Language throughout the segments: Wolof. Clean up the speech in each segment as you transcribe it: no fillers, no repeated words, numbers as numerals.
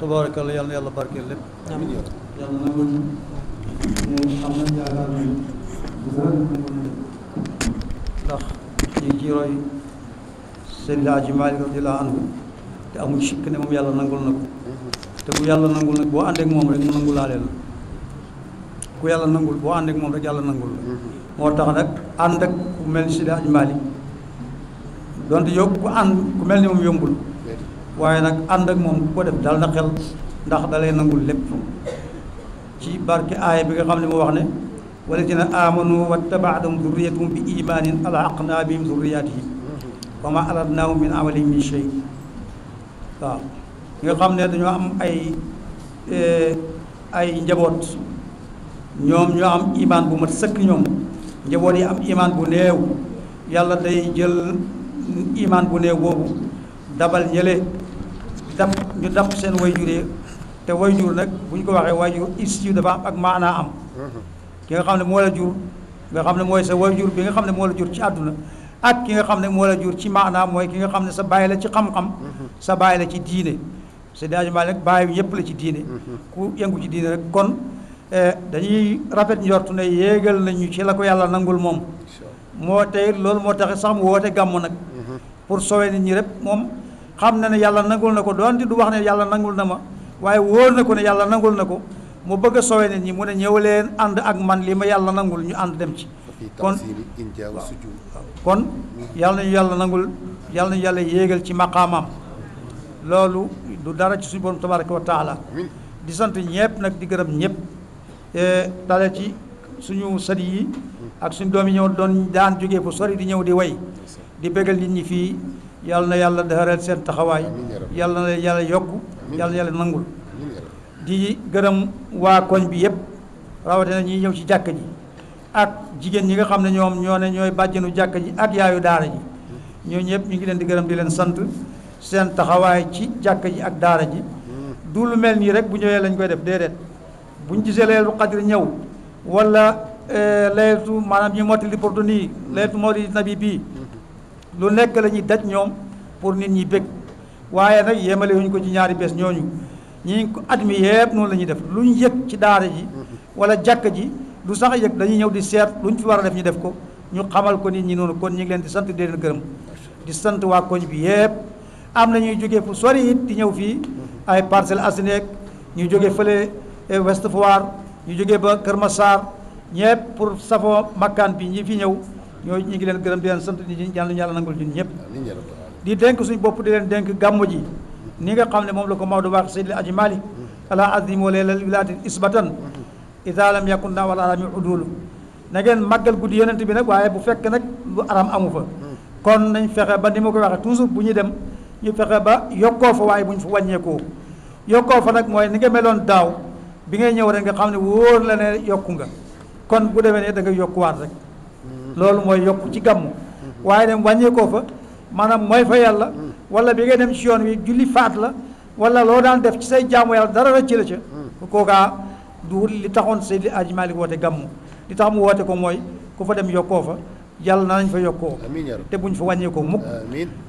tabarakallah yàlla na yàlla barkeel lépp. amiin yàlla nangul ñu am nañ yaakaar ne bu dara ndax ñu ngi ci roy Seydi Hadji Malick radiyallahu anhu te amul sikk ne moom yàlla nangul na ko te bu yàlla nangul nag boo àndeek moom rek mu nangulaale la ku yàlla nangul boo àndeek moom rek yàlla nangul la moo tax nag ànd ak ku mel ni Seydi Hadji Malick donte yow ku ànd ku mel ni moom yombul waaye nag ànd ak moom ku ko def dal na xel ndax dalay nangul lépp ci barke aaya bi nga xam ne moo wax ne walladina amanu wattabaadahum zurriyatuhum bi imanin alhaqna bihim zurriyatihim wa ma alatnahum min amalihim min shay waaw nga xam ne dañoo am ay njaboot ñoom ñoo am imaan bu mat sëkk ñoom njaboot yi am imaan bu néew yàlla day jël imaan bu néew boobu dabal ñële ñu dab seen wayjur te wayjur nag bu ñu ko waxee wayjur is yu dafa am ak maanaa am ki nga xam ne moo la jur nga xam ne mooy sa wayjur bi nga xam ne moo la jur ci àdduna ak ki nga xam ne moo la jur ci maanaa mooy ki nga xam ne sa bàyyi la ci xam-xam sa bàyyi la ci diine Seydi Hadji Malick nag bàyyi yëpp la ci diine ku yëngu ci diine rek kon dañuy rafet njortu ne yéegal nañu ci la ko yàlla nangul moom moo tey loolu moo tax sax mu woote gàmm nag pour sowe nit ñi rek moom xam na ne yàlla nangul na ko doonte du wax ne yàlla nangul na ma waaye wóor na ko ne yàlla nangul na ko mu bëgg a sowe nit ñi mu ne ñëw leen ànd ak man li ma yàlla nangul ñu ànd dem ci kon yàlla nañu yàlla nangul yàlla nañu yàlla yéegal ci maqaamam loolu du dara ci suñu borom tabaraka wa taala di sant ñëpp nag di gërëm ñëpp dale ci suñu sët yi ak suñu doom yi ñëw doon daan jógee fu sori di ñëw di way di bégal nit ñi fii yàlla na yàlla dëxëral seen taxawaay yàlla na yàlla yokk yàlla na yàlla nangul di gërëm waa koñ bi yëpp rawatina ñi ñëw ci jàkka ji ak jigéen ñi nga xam ne ñoom ñoo ne ñooy bàjjenu jàkka ji ak yaayu daara ji ñoo ñëpp ñu ngi leen di gërëm di leen sant seen taxawaay ci jàkka ji ak daara ji du lu mel nii rek bu ñëwee lañ koy def déedéet buñ gisee laylatul qadr ñëw wala laylatu maanaam ñu mottali pour du nii laylatu mawlidi nabi bii lu nekk la ñuy daj ñoom pour nit ñi bég waaye nag yemale wuñ ko ci ñaari bés ñooñu ñi ko at mi yëpp noonu la ñuy def lu ñu yëg ci daara ji wala jàkka ji lu sax yëg dañuy ñëw di seet lu ñu fi war a def ñu def ko ñu xamal ko nit ñi noonu kon ñu ngi leen di sant di leen gërëm di sant waa koñ bi yëpp am na ñuy jógee fu sori it di ñëw fii ay Parcelles Assainies ñu jógee fële Ouest Foire ñu jógee ba Kër Massar ñëpp pour safoo makkaan bi ñi fi ñëw ñoo ñu ngi leen gërëm di leen sant di yàlla nangul ñun ñëpp di dénk suñu bopp di leen dénk gàmmu ji ni nga xam ne moom la ko Maodo wax Seydi Hadji Malick ala azimu leelal wilaatin isbatan ida lam yakun na wala arami udulu na ngeen màggal guddi yonent bi nag waaye bu fekk nag lu aram amu fa kon nañ fexe ba ni ma koy waxee toujours bu ñuy dem ñu fexe ba yokkoo fa waaye bu ñu fa wàññeekoo yokkoo fa nag mooy ni nga meloon daaw bi ngay ñëw rek nga xam ne wóor la ne yokku nga kon bu demee ne da nga yokkuwaat rek loolu mooy yokku ci gàmmu waaye dem wàññeekoo fa maanaam mooy fa yàlla wala bi ngay dem ci yoon wi julli faat la wala loo daan def ci say jaamu yàlla dara rëcc la ca kookaa du li taxoon Seydi Hadji Malick woote gàmmu li tax mu woote ko mooy ku fa dem yokkoo fa yàlla na nañ fa yokkoo te buñ fa wàññeekoo mukk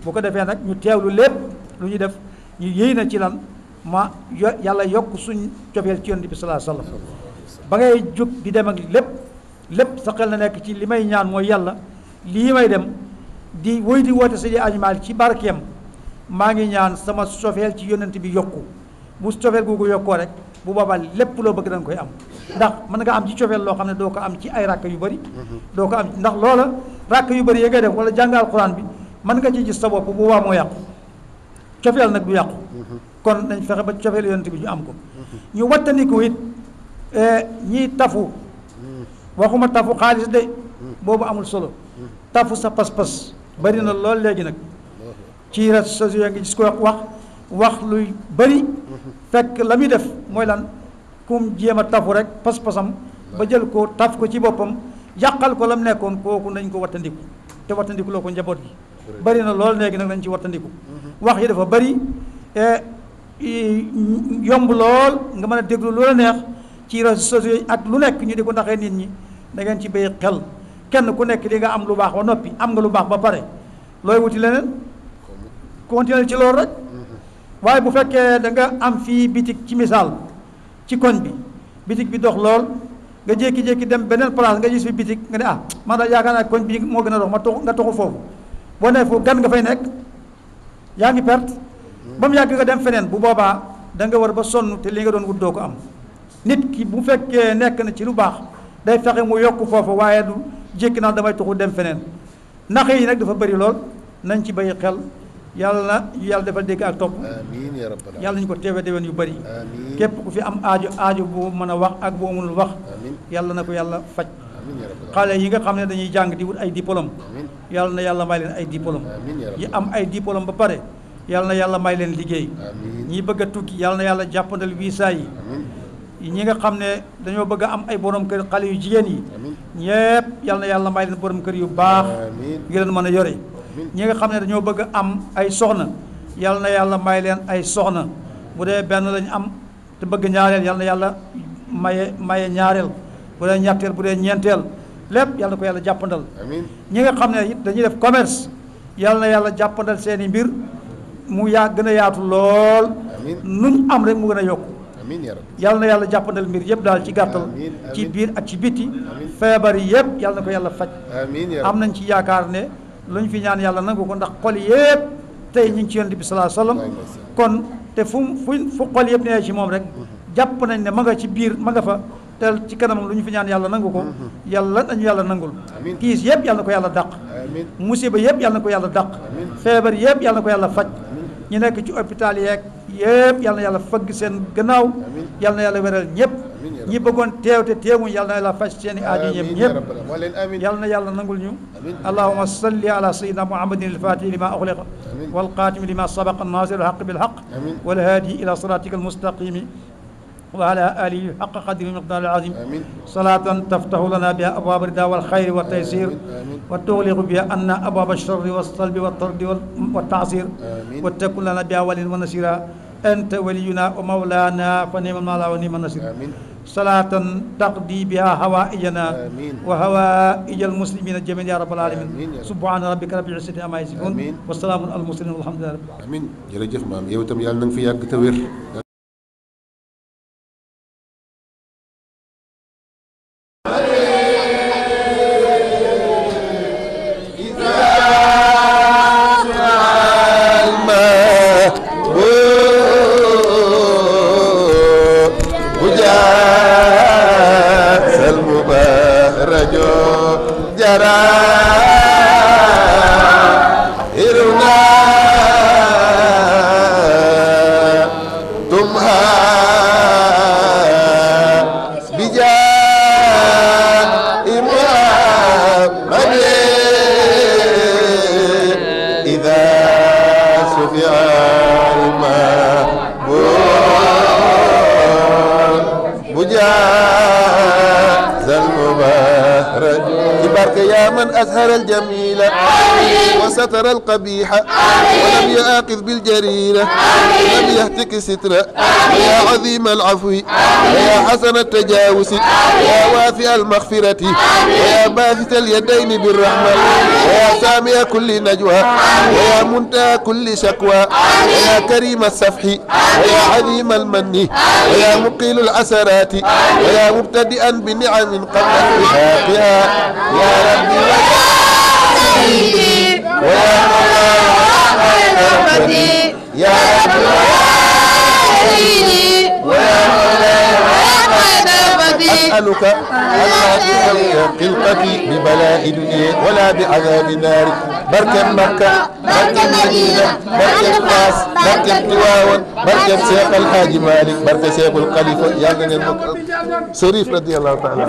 bu ko defee nag ñu teewlu lépp lu ñu def ñu yéy na ci lan ma yàlla yokk suñ cofeel ci yonent bi sallallahu alayhi wasallam ba ngay jóg di dem ak lépp sa xel na nekk ci li may ñaan mooy yàlla lii may dem di woy di woote Seydi Hadji Malick ci barkeem maa ngi ñaan sama cofeel ci yonent bi yokku bu cofeel googu yokkoo rek bu boobaa lépp loo bëgg da nga koy am ndax mën nga am ci cofeel loo xam ne doo ko am ci ay ràkk yu bëri doo ko am ndax loola ràkk yu bëri ya ngay def wala jàngal Alxuraan bi mën nga ci gis sa bopp bu waa moo yàqu cofeel nag du yàqu kon nañ fexe ba cofeel yonent bi ñu am ko ñu wattandiku it ñiy tafu waxuma tafu xaalis de boobu amul solo tafu sa pas-pas bari na lool léegi nag ci réseaux sociaux ngi gis ko wax luy bari fekk la muy def mooy lan kum jéem a tafu rek pas-pasam ba jël ko taf ko ci boppam yàqal ko la mu nekkoon kooku nañ ko wattandiku te wattandiku loo ko njaboot gi bari na lool léegi nag nañ ci wattandiku wax yi dafa bari yomb lool nga mën a déglu lu la neex ci réseaux sociaux ak lu nekk ñu di ko ndaxee nit ñi da ngeen ci béy xel kenn ku nekk di nga am lu baax ba noppi am nga lu baax ba pare looy wuti leneen continuer ci loolu rek waaye bu fekkee da nga am fii bitig ci misaal ci koñ bi bitig bi dox lool nga jékki-jékki dem beneen place nga gis fi bitig nga ne man daal yaakaar naa koñ bi moo gën a dox nga toxu foofu boo nee foofu gan nga fay nekk yaa ngi perte ba mu yàgg nga dem feneen bu boobaa da nga war ba sonn te li nga doon wut doo ko am nit ki bu fekkee nekk na ci lu baax day fexe mu yokk foofu waaye du jékki naa damay toxu dem feneen nax yi nag dafa bëri lool nañ ci bàyyi xel yàlla defal dégg ak topp amiin ya rabbal yàlla nañu ko teewe déwén yu bëri képp ku fi am aajo bu mën a wax ak boo mënul wax yàlla na ko yàlla faj xale yi nga xam ne dañuy jàng di wut ay diplôme yàlla na yàlla may leen ay diplôme yi am ay diplôme ba pare yàlla na yàlla may leen liggéey ñi bëgg a tukki yàlla na yàlla jàppandal visa yi ñi nga xam ne dañoo bëgg a am ay borom kër xale yu jigéen yi ñépp yàlla na yàlla may leen borom kër yu baax ngi leen mën a yore ñi nga xam ne dañoo bëgg a am ay soxna yàlla na yàlla may leen ay soxna bu dee benn lañu am te bëgg ñaareel yàlla na yàlla maye ñaareel bu dee ñetteel bu dee ñeenteel lépp yàlla na ko yàlla jàppandal ñi nga xam ne it dañuy def commerce yàlla na yàlla jàppandal seeni mbir mu gën a yaatu lool nuñ am rek mu gën a yokku yàlla na yàlla jàppandal mbir yëpp daal ci gàttal ci biir ak ci biti feebar yi yëpp yàlla na ko yàlla faj am nañ ci yaakaar ne lu ñu fi ñaan yàlla nangu ko ndax xol yëpp tey ñu ngi ci yonent bi sallallahu alayhi wasallam kon te fu xol yëpp nee ci moom rek jàpp nañ ne ma nga ci biir ma nga fa te ci kanamam lu ñu fi ñaan yàlla nangu ko yàlla nañu yàlla nangul kiis yëpp yàlla na ko yàlla dàq musiba yëpp yàlla na ko yàlla dàq feebar yëpp yàlla na ko yàlla faj ñu nekk ci hôpital yeeg yëpp yàlla na yàlla fëgg seen gannaaw yàlla na yàlla wéral ñëpp ñi bëggoon teew te teewuñ yàlla na yàlla faj seen i aajo ñëpp yàlla na yàlla nangul ñu allahumma salli ala sayyidina muhammadin al-fatihi lima ughliqa wal khatimi lima sabaqa an-nasir al-haqq bil haqq wal hadi ila siratika al-mustaqim وعلى آله حق قدر المقدار العظيم صلاة تفتح لنا بها أبواب الرضا والخير والتيسير وتغلق بها أن أبواب الشر والصلب والطرد والتعصير وتكون لنا بها وليا ونصيرا أنت ولينا ومولانا فنعم المولى ونعم النصير صلاة تقضي بها هوائجنا وهوائج المسلمين جميعا يا رب العالمين سبحان ربك رب العزة عما يصفون والسلام على المرسلين والحمد لله رب العالمين amiin jërëjëf maam yow itam yàlla na nga fi yàgg te wér أزهر الجميل وستر القبيح ولم يآخذ بالجريرة ولم يهتك سترة ويا عظيم العفو ويا حسن التجاوز ويا وافي المغفرة ويا باثت اليدين بالرحمة ويا سامع كل نجوى ويا منتهى كل شكوى ويا كريم السفح ويا عظيم المن ويا مقيل العسرات ويا مبتدئا بنعم قبل استحقاقها يا ربي ويا مولاي يا ربي ويا أسألك ألا تسوي خلقتي ببلاء دنيا ولا بعذاب نار بركة مكة بركة مدينة بركة فاس بركة تواون بركة شيخ الحاج مالك بركة شيخ الخليفة يا غني شريف رضي الله تعالى